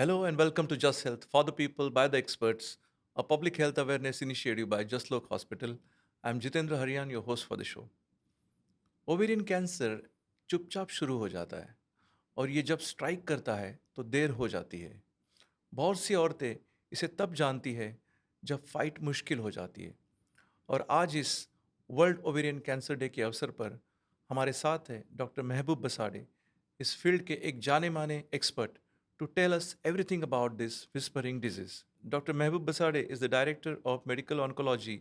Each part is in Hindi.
Hello and welcome to Just Health for the people by the experts, a public health awareness initiative by Just Lok Hospital. I'm Jitendra Hariyan, your host for the show. Ovarian cancer चुपचाप शुरू हो जाता है और ये जब स्ट्राइक करता है तो देर हो जाती है। बहुत सी औरतें इसे तब जानती है जब फाइट मुश्किल हो जाती है। और आज इस वर्ल्ड ओवेरियन कैंसर डे के अवसर पर हमारे साथ है डॉक्टर महबूब बसाड़े, इस फील्ड के एक जाने माने expert, to tell us everything about this whispering disease. Dr. Mehboob Basade is the Director of Medical Oncology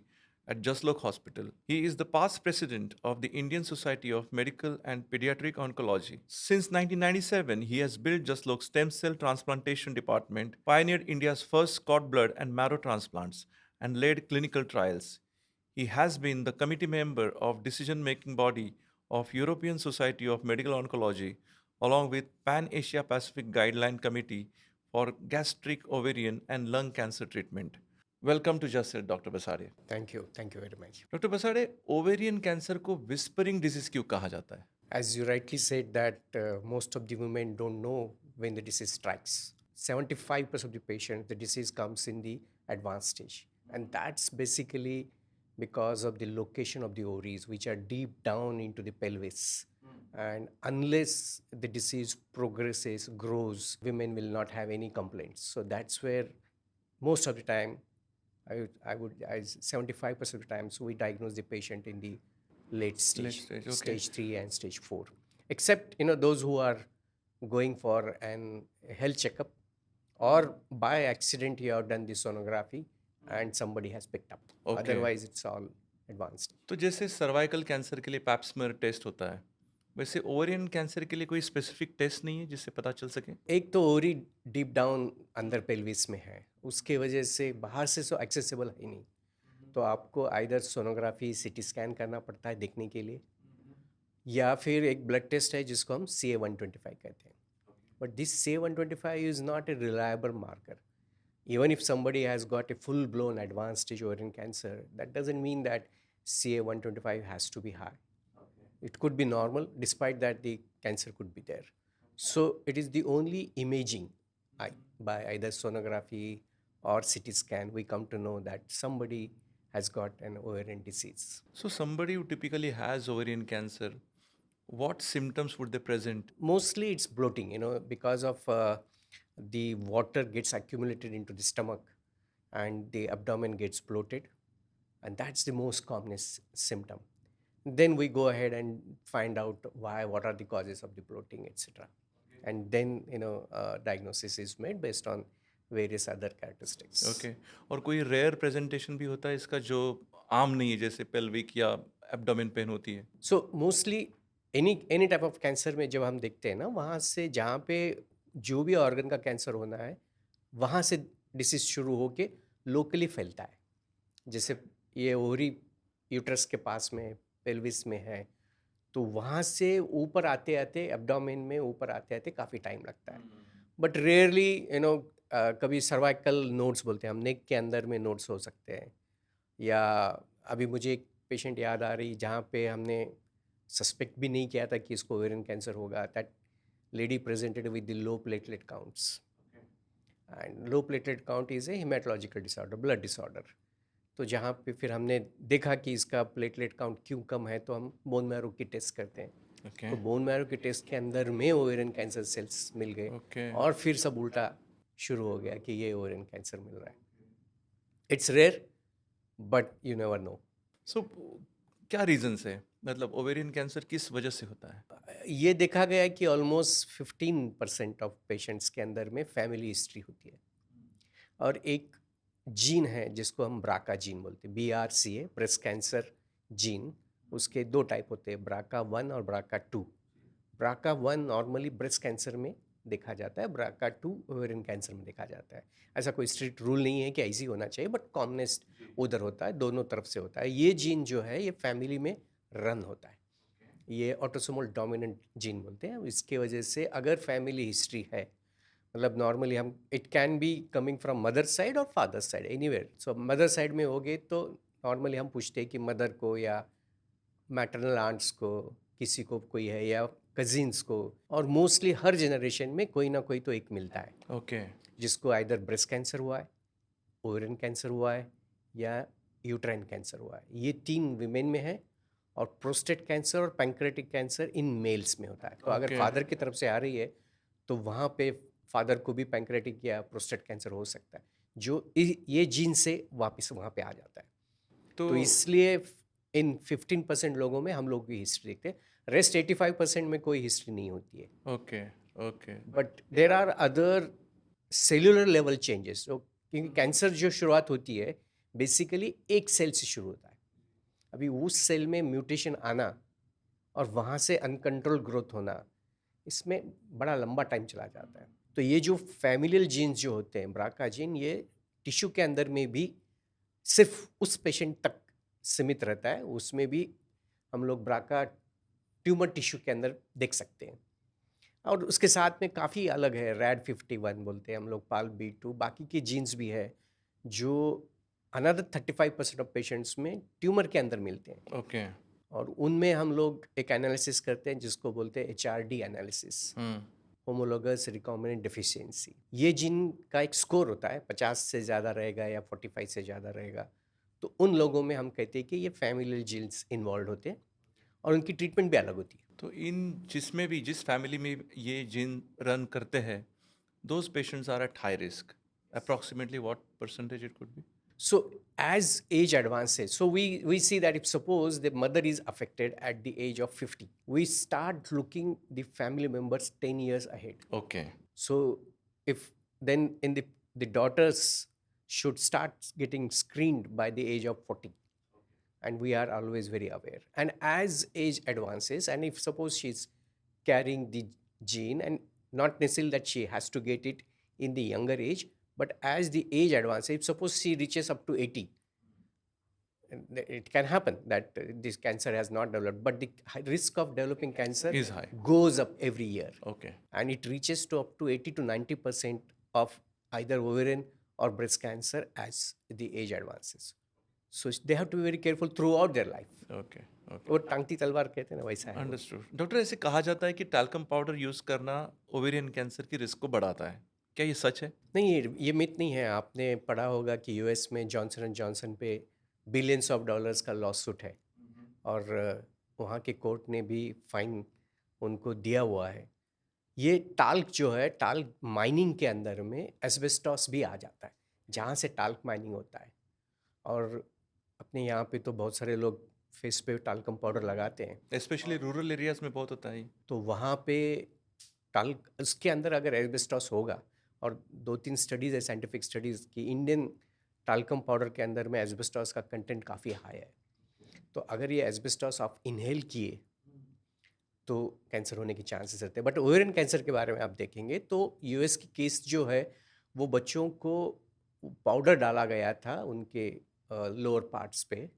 at Jaslok Hospital. He is the past president of the Indian Society of Medical and Pediatric Oncology. Since 1997, he has built Jaslok's stem cell transplantation department, pioneered India's first cord blood and marrow transplants, and led clinical trials. He has been the committee member of decision-making body of European Society of Medical Oncology, along with Pan Asia Pacific Guideline Committee for gastric, ovarian, and lung cancer treatment. Welcome to Just Health, Dr. Basade. Thank you very much. Doctor Basade, ovarian cancer को विस्परिंग डिजीज क्यों कहा जाता है? As you rightly said that most of the women don't know when the disease strikes. 75% of the patients, the disease comes in the advanced stage. And that's basically because of the location of the ovaries, which are deep down into the pelvis. And unless the disease progresses, grows, women will not have any complaints. So that's where most of the time, I would 75% of the time, so we diagnose the patient in the late stage, stage, okay. stage 3 and stage 4. Except those who are going for an health checkup, or by accident you have done the sonography and somebody has picked up. Okay. Otherwise it's all advanced. तो जैसे सर्वाइकल कैंसर के लिए पैप्समेयर टेस्ट होता है, वैसे ओवेरियन कैंसर के लिए कोई स्पेसिफिक टेस्ट नहीं है जिससे पता चल सके? एक तो ओवरी डीप डाउन अंदर पेल्विस में है, उसके वजह से बाहर से सो एक्सेसिबल है नहीं, तो आपको आइदर सोनोग्राफी सीटी स्कैन करना पड़ता है देखने के लिए, या फिर एक ब्लड टेस्ट है जिसको हम CA-125 कहते हैं. But this CA-125 is not a reliable marker. Even if somebody has got a full-blown advanced stage ovarian cancer, that doesn't mean that CA-125 has to be high. It could be normal, despite that the cancer could be there. So it is the only imaging by either sonography or CT scan, we come to know that somebody has got an ovarian disease. So somebody who typically has ovarian cancer, what symptoms would they present? Mostly it's bloating, because of the water gets accumulated into the stomach and the abdomen gets bloated, and that's the most commonest symptom. Then we go ahead and find out what are the causes of the bloating, etc. And then diagnosis is made based on various other characteristics. Okay. और कोई रेयर प्रेजेंटेशन भी होता है इसका जो आम नहीं है, जैसे पेल्विक या एब्डोमेन पेन होती है? So mostly any type of cancer में जब हम देखते हैं ना, वहाँ से जहाँ पे जो भी ऑर्गन का कैंसर होना है, वहाँ से डिसीज शुरू होके लोकली फैलता है. जैसे ये ओवरी यूट्रस के पास में, पेल्विस में है, तो वहाँ से ऊपर आते आते एब्डोमेन में ऊपर आते आते काफ़ी टाइम लगता है. बट रेयरली कभी सर्वाइकल नोड्स बोलते हैं हम, नेक के अंदर में नोड्स हो सकते हैं. या अभी मुझे एक पेशेंट याद आ रही जहाँ पे हमने सस्पेक्ट भी नहीं किया था कि इसको ओवेरियन कैंसर होगा. That lady presented with the low platelet counts, and low platelet count is a haematological disorder, blood disorder. तो जहाँ पे फिर हमने देखा कि इसका प्लेटलेट काउंट क्यों कम है, तो हम बोन मैरो की टेस्ट करते हैं. Okay. तो बोन मैरो की टेस्ट के अंदर में ओवेरियन कैंसर सेल्स मिल गए. Okay. और फिर सब उल्टा शुरू हो गया कि ये ओवेरियन कैंसर मिल रहा है. It's rare but you never know. So क्या रीजंस है, मतलब ओवेरियन कैंसर किस वजह से होता है? ये देखा गया है कि ऑलमोस्ट 15% ऑफ पेशेंट्स के अंदर में फैमिली हिस्ट्री होती है. और एक जीन है जिसको हम ब्राका जीन बोलते हैं, BRCA, ब्रेस्ट कैंसर जीन. उसके 2 टाइप होते हैं, BRCA1 और BRCA2. BRCA1 normally breast cancer में देखा जाता है, BRCA2 ओवेरियन कैंसर में देखा जाता है. ऐसा कोई स्ट्रिक्ट रूल नहीं है कि ऐसी होना चाहिए, बट कॉमनेस्ट उधर होता है, दोनों तरफ से होता है. ये जीन जो है ये फैमिली में रन होता है. ये ऑटोसोमल डोमिनेंट जीन बोलते हैं. इसके वजह से अगर फैमिली हिस्ट्री है, मतलब नॉर्मली हम, it can be coming from mother side और फादर साइड, एनीवेयर. सो मदर साइड में हो गए तो नॉर्मली हम पूछते हैं कि मदर को या मैटरनल आंट्स को किसी को कोई है, या कजिन्स को, और मोस्टली हर जनरेशन में कोई ना कोई तो एक मिलता है. ओके. जिसको आइदर ब्रेस्ट कैंसर हुआ है, ओवेरियन कैंसर हुआ है या यूट्राइन कैंसर हुआ है। ये 3 विमेन में है और प्रोस्टेट कैंसर और पैंक्रेटिक कैंसर इन मेल्स में होता है। तो अगर ओके, फादर की तरफ से आ रही है तो वहाँ पे फादर को भी पैंक्रेटिक या प्रोस्टेट कैंसर हो सकता है, जो ये जीन से वापस वहाँ पे आ जाता है। तो तो इसलिए इन 15% लोगों में हम लोग की हिस्ट्री देखते हैं, रेस्ट 85% में कोई हिस्ट्री नहीं होती है। Okay, okay, but there are other cellular level changes, क्योंकि कैंसर जो शुरुआत होती है बेसिकली एक सेल से शुरू होता है। अभी उस सेल में म्यूटेशन आना और वहाँ से अनकंट्रोल ग्रोथ होना, इसमें बड़ा लंबा टाइम चला जाता है। तो ये जो फैमिलियल जीन्स जो होते हैं, ब्राका जीन, ये टिश्यू के अंदर में भी सिर्फ उस पेशेंट तक सीमित रहता है, उसमें भी हम लोग ब्राका ट्यूमर टिश्यू के अंदर देख सकते हैं। और उसके साथ में काफ़ी अलग है, रैड 51 बोलते हैं हम लोग, पाल B2, बाकी के जीन्स भी है जो अनदर 35% ऑफ पेशेंट्स में ट्यूमर के अंदर मिलते हैं। ओके, और उनमें हम लोग एक एनालिसिस करते हैं जिसको बोलते हैं HRD analysis, homologous recombinant deficiency. ये जीन का एक स्कोर होता है, 50 से ज़्यादा रहेगा या 45 से ज़्यादा रहेगा, तो उन लोगों में हम कहते हैं कि ये फैमिलियल जीन्स इन्वॉल्व होते हैं और उनकी ट्रीटमेंट भी अलग होती है। तो जिसमें भी जिस फैमिली में ये जीन रन करते हैं, those patients are at high risk. Approximately what percentage it could be? So as age advances, so we see that if suppose the mother is affected at the age of 50, we start looking the family members 10 years ahead. Okay, So if then in the daughters should start getting screened by the age of 40, and we are always very aware. And as age advances, and if suppose she's carrying the gene, and not necessarily that she has to get it in the younger age, but as the age advances, if suppose she reaches up to 80, and it can happen that this cancer has not developed, but the risk of developing cancer is high. goes up every year, Okay, and it reaches to up to 80 to 90% of either ovarian or breast cancer as the age advances. So they have to be very careful throughout their life. okay, okay. वो टांगती तलवार कहते हैं ना, वैसा है वो। अंडरस्टूड। डॉक्टर, ऐसे कहा जाता है कि टैल्कम पाउडर यूज करना ओवेरियन कैंसर की रिस्क को बढ़ाता है, क्या ये सच है? नहीं, ये मिथ नहीं है। आपने पढ़ा होगा कि यूएस में जॉनसन एंड जॉनसन पे बिलियंस ऑफ डॉलर्स का लॉ सूट है और वहाँ के कोर्ट ने भी फाइन उनको दिया हुआ है। ये टाल्क जो है, टाल्क माइनिंग के अंदर में एस्बेस्टॉस भी आ जाता है, जहाँ से टाल्क माइनिंग होता है। और अपने यहाँ पे तो बहुत सारे लोग फेस पे टाल्कम पाउडर लगाते हैं, स्पेशली रूरल एरियाज में बहुत होता है ये। तो वहाँ पे टाल्क उसके अंदर अगर एस्बेस्टॉस होगा, और 2-3 स्टडीज़ है, साइंटिफिक स्टडीज़, कि इंडियन टाल्कम पाउडर के अंदर में एस्बेस्टॉस का कंटेंट काफ़ी हाई है। तो अगर ये एस्बेस्टॉस आप इनहेल किए तो कैंसर होने के चांसेस रहते हैं। बट ओवेरियन कैंसर के बारे में आप देखेंगे तो यूएस की केस जो है, वो बच्चों को पाउडर डाला गया था उनके लोअर पार्ट्स पे,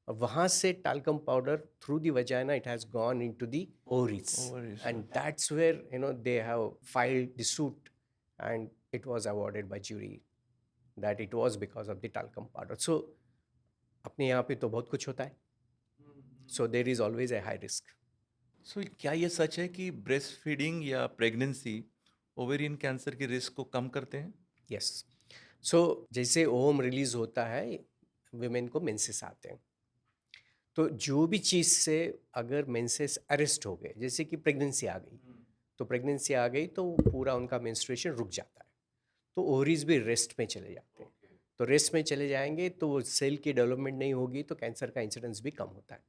और वहाँ से talcum powder through the vagina it has gone into the ovaries, Ovaries, and that's where they have filed the suit and it was awarded by jury that it was because of the talcum powder. So अपने यहाँ पे तो बहुत कुछ होता है, so there is always a high risk. So क्या ये सच है कि ब्रेस्ट फीडिंग या प्रेगनेंसी ओवेरियन कैंसर की रिस्क को कम करते हैं? यस, सो जैसे ओवम रिलीज होता है, विमेन को मेंसेस आते हैं, तो जो भी चीज़ से अगर मेंसेस अरेस्ट हो गए, जैसे कि प्रेगनेंसी आ गई, तो प्रेगनेंसी आ गई तो पूरा उनका मेंस्ट्रुएशन रुक जाता है, तो ओवरीज भी रेस्ट में चले जाते हैं। तो रेस्ट में चले जाएंगे तो सेल की डेवलपमेंट नहीं होगी, तो कैंसर का इंसिडेंस भी कम होता है।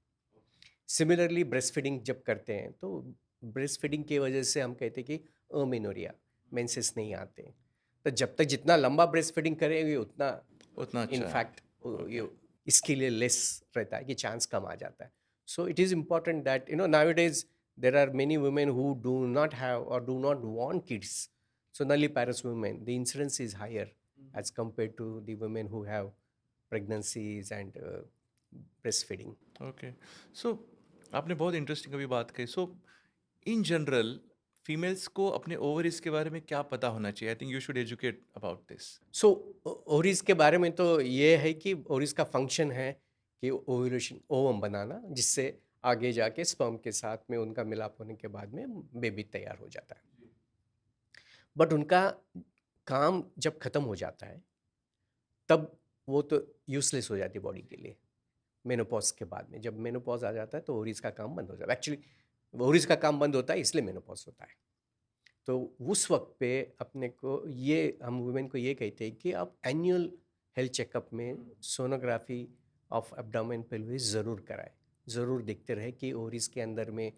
सिमिलरली ब्रेस्ट फीडिंग जब करते हैं, तो ब्रेस्ट फीडिंग की वजह से हम कहते हैं कि अमेनोरिया, मेंसेस नहीं आते। तो जब तक जितना लंबा ब्रेस्ट फीडिंग करेंगे उतना उतना अच्छा है। इनफैक्ट इसके लिए लेस रहता है कि चांस कम आ जाता है। So it is important that nowadays there are many women who do not have और do not want kids. So nulliparous women, the incidence is higher as compared to the women who have pregnancies and breastfeeding. Okay, so आपने बहुत इंटरेस्टिंग अभी बात कही। सो इन जनरल फीमेल्स को अपने ओवरीज के बारे में क्या पता होना चाहिए? I think you should educate about this. So ovaries के बारे में तो ये है कि ओवरीज का फंक्शन है कि ओव्यूलेशन, ओवम बनाना, जिससे आगे जाके स्पर्म के साथ में उनका मिलाप होने के बाद में बेबी तैयार हो जाता है। बट उनका काम जब ख़त्म हो जाता है तब वो तो यूज़लेस हो जाती है बॉडी के लिए। मेनोपॉज़ के बाद में जब मेनोपॉज़ आ जाता है तो ओवरीज़ का काम बंद हो जाता है। एक्चुअली ओवरीज़ का काम बंद होता है इसलिए मेनोपॉज़ होता है। तो उस वक्त पे अपने को ये हम वुमेन को ये कहते हैं कि आप एनुअल हेल्थ चेकअप में सोनोग्राफी ऑफ एब्डोमेन पेल्विस ज़रूर कराएं। ज़रूर देखते रहे कि ओवरीज के अंदर में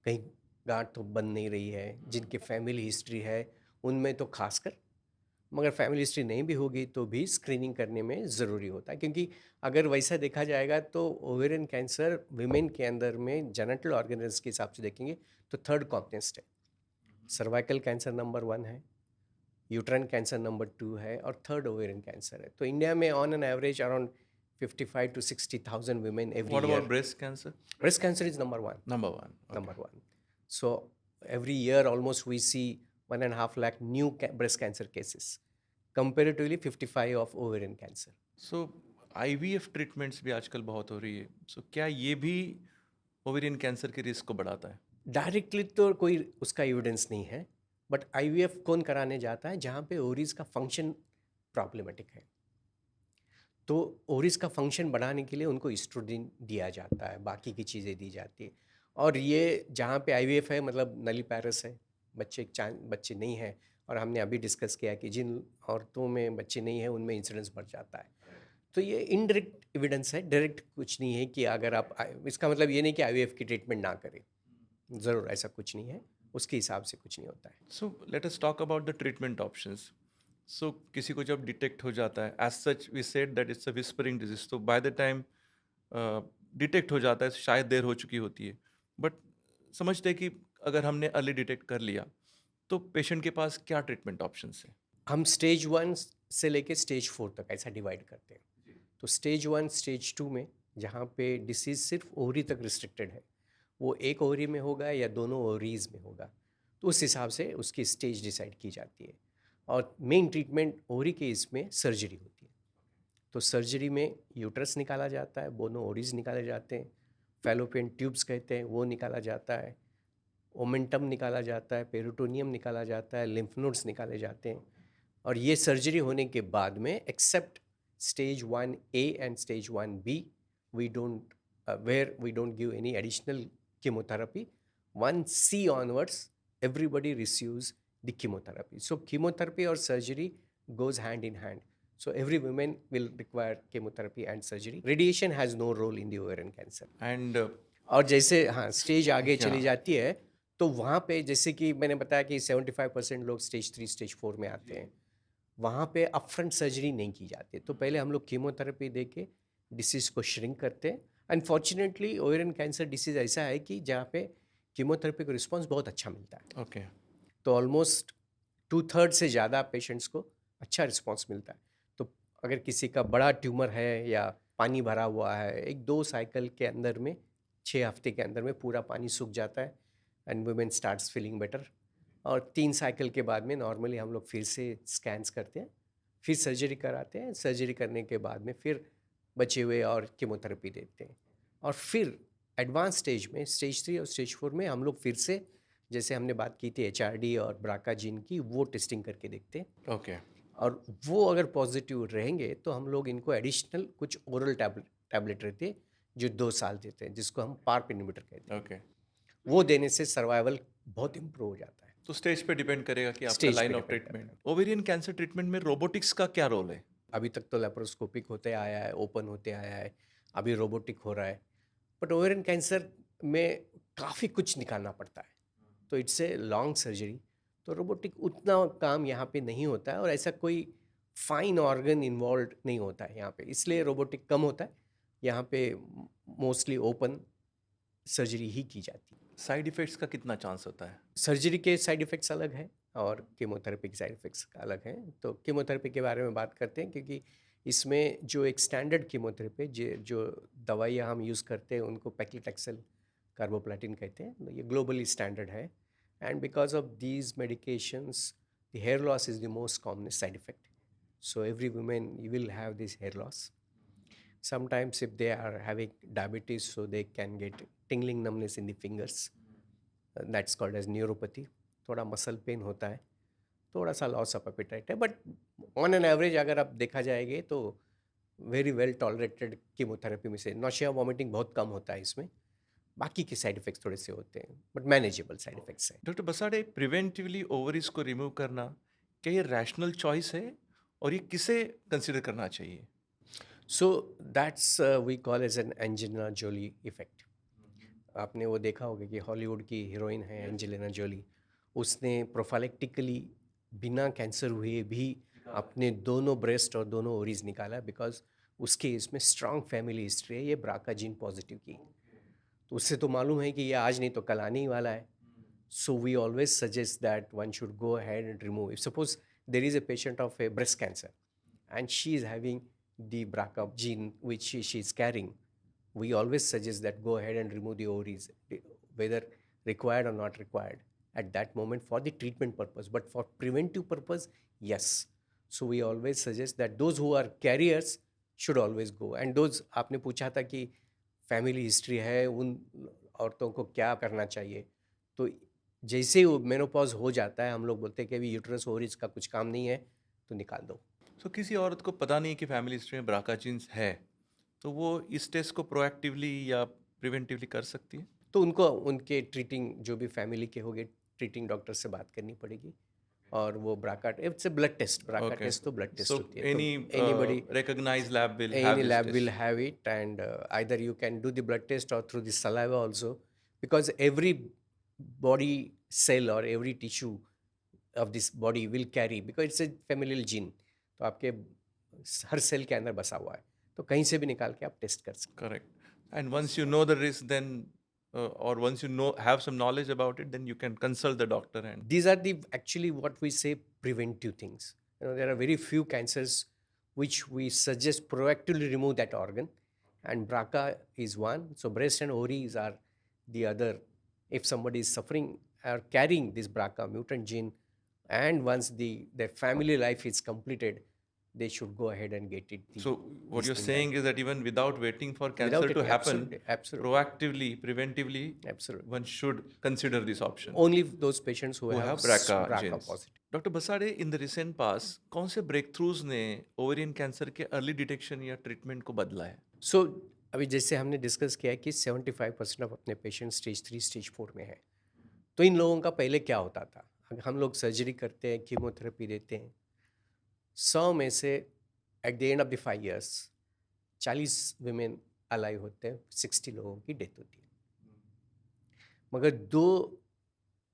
कहीं गांठ तो बन नहीं रही है। जिनकी फैमिली हिस्ट्री है उनमें तो खासकर, मगर फैमिली हिस्ट्री नहीं भी होगी तो भी स्क्रीनिंग करने में ज़रूरी होता है, क्योंकि अगर वैसा देखा जाएगा तो ओवेरियन कैंसर विमेन के अंदर में जेनेटल ऑर्गेनल्स के हिसाब से देखेंगे तो थर्ड कॉम्प्लेक्स है। सर्वाइकल कैंसर नंबर 1 है, यूट्राइन कैंसर नंबर 2 है और थर्ड ओवेरियन कैंसर है। तो इंडिया में on an average around 55 to 60,000 women every What year. about breast cancer? Breast cancer is number one. Number one. Okay. Number one. So every year almost we see 1.5 lakh new breast cancer cases, comparatively 55 of ovarian cancer. So IVF treatments भी आजकल बहुत हो रही है. So क्या ये भी ओवेरियन कैंसर के रिस्क को बढ़ाता है? डायरेक्टली तो कोई उसका एविडेंस नहीं है, बट IVF कौन कराने जाता है जहाँ पे ओवरीज का फंक्शन प्रॉब्लमेटिक है। तो ओवरीज का फंक्शन बढ़ाने के लिए उनको एस्ट्रोजन दिया जाता है, बाकी की चीज़ें दी जाती है। और ये जहाँ पे IVF है मतलब नलीपैरस है, बच्चे नहीं हैं। और हमने अभी डिस्कस किया कि जिन औरतों में बच्चे नहीं हैं उनमें इंसिडेंस बढ़ जाता है। तो ये इनडायरेक्ट एविडेंस है, डायरेक्ट कुछ नहीं है कि अगर आप इसका मतलब ये नहीं कि IVF की ट्रीटमेंट ना करें, ज़रूर ऐसा कुछ नहीं है, उसके हिसाब से कुछ नहीं होता है। So let us talk about the treatment options. So किसी को जब डिटेक्ट हो जाता है, as such we said that it's a whispering disease. तो by the time डिटेक्ट हो जाता है शायद देर हो चुकी होती है, बट समझते हैं कि अगर हमने अर्ली डिटेक्ट कर लिया तो पेशेंट के पास क्या ट्रीटमेंट ऑप्शंस हैं? हम स्टेज 1 से लेके स्टेज 4 तक ऐसा डिवाइड करते हैं। तो स्टेज 1 स्टेज 2 में जहाँ पे डिसीज़ सिर्फ ओवरी तक रिस्ट्रिक्टेड है, वो एक ओवरी में होगा या दोनों ओवरीज में होगा, तो उस हिसाब से उसकी स्टेज डिसाइड की जाती है। और मेन ट्रीटमेंट ओवरी के इसमें सर्जरी होती है। तो सर्जरी में यूट्रस निकाला जाता है, दोनों ओवरीज निकाले जाते हैं, फैलोपियन ट्यूब्स कहते हैं वो निकाला जाता है, ओमेंटम निकाला जाता है, पेरिटोनियम निकाला जाता है, लिम्फ नोड्स निकाले जाते हैं। और ये सर्जरी होने के बाद में except stage 1A and stage 1B we don't where we don't give any additional chemotherapy. 1C onwards everybody receives the chemotherapy. So chemotherapy or surgery goes hand in hand. So every woman will require chemotherapy and surgery. Radiation has no role in the ovarian cancer. And और जैसे हाँ स्टेज आगे चली Yeah. जाती है तो वहाँ पे जैसे कि मैंने बताया कि 75% लोग स्टेज 3 स्टेज 4 में आते हैं, वहाँ पे अपफ्रंट सर्जरी नहीं की जाती। तो पहले हम लोग कीमोथेरेपी दे के डिसीज़ को श्रिंक करते हैं। अनफॉर्चुनेटली ओवेरियन कैंसर डिसीज़ ऐसा है कि जहाँ पे कीमोथेरेपी को रिस्पॉन्स बहुत अच्छा मिलता है। ओके, तो ऑलमोस्ट 2/3 से ज़्यादा पेशेंट्स को अच्छा रिस्पॉन्स मिलता है। तो अगर किसी का बड़ा ट्यूमर है या पानी भरा हुआ है, 1-2 साइकिल के अंदर में 6 हफ्ते के अंदर में पूरा पानी सूख जाता है and women starts feeling better. और 3 साइकिल के बाद में नॉर्मली हम लोग फिर से स्कैन्स करते हैं, फिर सर्जरी कराते हैं। सर्जरी करने के बाद में फिर बचे हुए और कीमोथेरेपी देते हैं। और फिर एडवांस स्टेज में स्टेज 3 और स्टेज 4 में हम लोग फिर से जैसे हमने बात की थी HRD और ब्राका जीन की, वो टेस्टिंग करके देखते हैं। ओके, और वो अगर पॉजिटिव रहेंगे तो हम लोग इनको एडिशनल कुछ ओरल टैबलेट रहते हैं जो 2 साल देते हैं, जिसको हम पार्प इनहिबिटर कहते हैं। ओके। वो देने से सर्वाइवल बहुत इम्प्रूव हो जाता है। तो स्टेज पे डिपेंड करेगा कि आपका स्टेज पे लाइन ऑफ depend करता ट्रीटमेंट। ओवेरियन कैंसर ट्रीटमेंट में रोबोटिक्स का क्या रोल है? अभी तक तो लेप्रोस्कोपिक होते आया है, ओपन होते आया है, अभी रोबोटिक हो रहा है। बट ओवेरियन कैंसर में काफ़ी कुछ निकालना पड़ता है, तो इट्स ए लॉन्ग सर्जरी। तो रोबोटिक उतना काम यहाँ पे नहीं होता है और ऐसा कोई फाइन ऑर्गन इन्वॉल्व नहीं होता है यहाँ पे, इसलिए रोबोटिक कम होता है। यहाँ पे मोस्टली ओपन सर्जरी ही की जाती है। साइड इफेक्ट्स का कितना चांस होता है? सर्जरी के साइड इफ़ेक्ट्स अलग हैं और कीमोथेरेपी के साइड इफ़ेक्ट्स अलग हैं। तो कीमोथेरेपी के बारे में बात करते हैं, क्योंकि इसमें जो एक स्टैंडर्ड कीमोथेरेपी जो दवाइयाँ हम यूज़ करते हैं उनको पैक्लिटैक्सेल कार्बोप्लाटिन कहते हैं, तो ये ग्लोबली स्टैंडर्ड है। And because of these medications the hair loss is the most commonest side effect. So every woman will have this hair loss. Sometimes if they are having diabetes, so they can get tingling numbness in the fingers. That's called as neuropathy. थोड़ा मसल पेन होता है। थोड़ा सा लॉस ऑफ एपेटाइट है, बट ऑन एन एवरेज अगर आप देखा जाएगा तो वेरी वेल टॉलरेटेड कीमोथेरेपी में से नौशिया वॉमिटिंग बहुत कम होता है इसमें, बाकी के साइड इफ़ेक्ट्स थोड़े से होते हैं बट मैनेजेबल साइड इफ़ेक्ट्स हैं। डॉक्टर बसाड़े, प्रिवेंटिवली ओवरीज को रिमूव करना, क्या ये रैशनल चॉइस है और ये किसे कंसिडर करना चाहिए? So that's we call as an Angelina Jolie effect. आपने वो देखा होगा कि हॉलीवुड की हीरोइन है एंजेलिना जोली, उसने प्रोफाइलेक्टिकली बिना कैंसर हुए भी अपने दोनों ब्रेस्ट और दोनों ओरीज निकाला, बिकॉज उसके इसमें स्ट्रांग फैमिली हिस्ट्री है ये ब्राका जीन पॉजिटिव की। तो उससे तो मालूम है कि ये आज नहीं तो कल आने ही वाला है। So we always suggest that one should go ahead and remove. If suppose there is a patient of a breast cancer and she is having the BRCA gene which she is carrying, we always suggest that go ahead and remove the ovaries, whether required or not required at that moment for the treatment purpose. But for preventive purpose, yes. So we always suggest that those who are carriers should always go. And those आपने पूछा था कि फैमिली हिस्ट्री है उन औरतों को क्या करना चाहिए, तो जैसे ही वो मेनोपॉज हो जाता है हम लोग बोलते हैं कि अभी यूट्रस ओवरीज का कुछ काम नहीं है तो निकाल दो। सो किसी औरत को पता नहीं कि फैमिली हिस्ट्री में ब्राका जीन्स है, तो वो इस टेस्ट को प्रोएक्टिवली या प्रिवेंटिवली कर सकती है? तो उनको उनके ट्रीटिंग जो भी फैमिली के होंगे ट्रीटिंग डॉक्टर से बात करनी पड़ेगी, और वो BRCA it's a blood test, BRCA Okay. Test तो ब्लड टेस्ट So होती है, तो any anybody recognized lab will have any this lab test. will have it, and either you can do the blood test or through the saliva also, because every body cell or every tissue of this body will carry, because it's a familial gene, तो आपके हर सेल के अंदर बसा हुआ है, तो कहीं से भी निकाल के आप टेस्ट कर सकते Correct. And once you know the risk, then or once you know have some knowledge about it, then you can consult the doctor हैं। and These are the actually what we say preventive things. You know, there are very few cancers which we suggest proactively remove that organ, and BRCA is one. So breast and ovaries are the other. If somebody is suffering or carrying this BRCA mutant gene, and once their family life is completed, they should go ahead and get it. so what you're saying is that even without waiting for cancer Without to it, happen, absolutely, proactively, preventively, absolutely. one should consider this option. Only those patients who Who have have BRCA BRCA genes. positive. Doctor Basade, in the recent past कौन से ब्रेकथ्रूज ने ओवेरियन कैंसर के अर्ली डिटेक्शन या ट्रीटमेंट को बदला है? सो अभी जैसे हमने डिस्कस किया कि 75% ऑफ अपने पेशेंट स्टेज 3 स्टेज 4 में है, तो इन लोगों का पहले क्या होता था, हम लोग सर्जरी करते हैं, कीमोथेरेपी देते हैं, 100 में से at the end of the 5 years 40 women alive होते हैं, 60 लोगों की डेथ होती है। मगर दो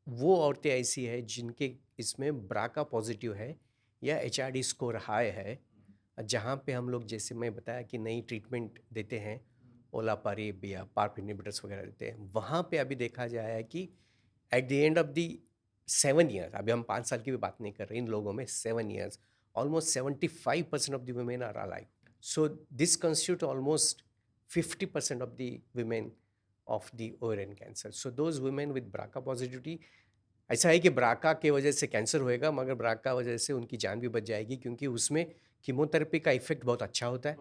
वो औरतें ऐसी है जिनके इसमें ब्राका पॉजिटिव है या HRD स्कोर हाई है, जहाँ पे हम लोग जैसे मैं बताया कि नई ट्रीटमेंट देते हैं, ओलापारिब या पार्प इनहिबिटर्स वगैरह देते हैं, वहाँ पे अभी देखा जाए है कि at the end of the 7 years, अभी हम 5 साल की भी बात नहीं कर रहे, इन लोगों में 7 years almost 75% of the women are alive. So this constitutes almost 50% of the women of the ovarian cancer. So those women with BRCA positivity, ऐसा है कि ब्राका के वजह से कैंसर होएगा मगर ब्राका वजह से उनकी जान भी बच जाएगी, क्योंकि उसमें कीमोथेरेपी का इफेक्ट बहुत अच्छा होता है,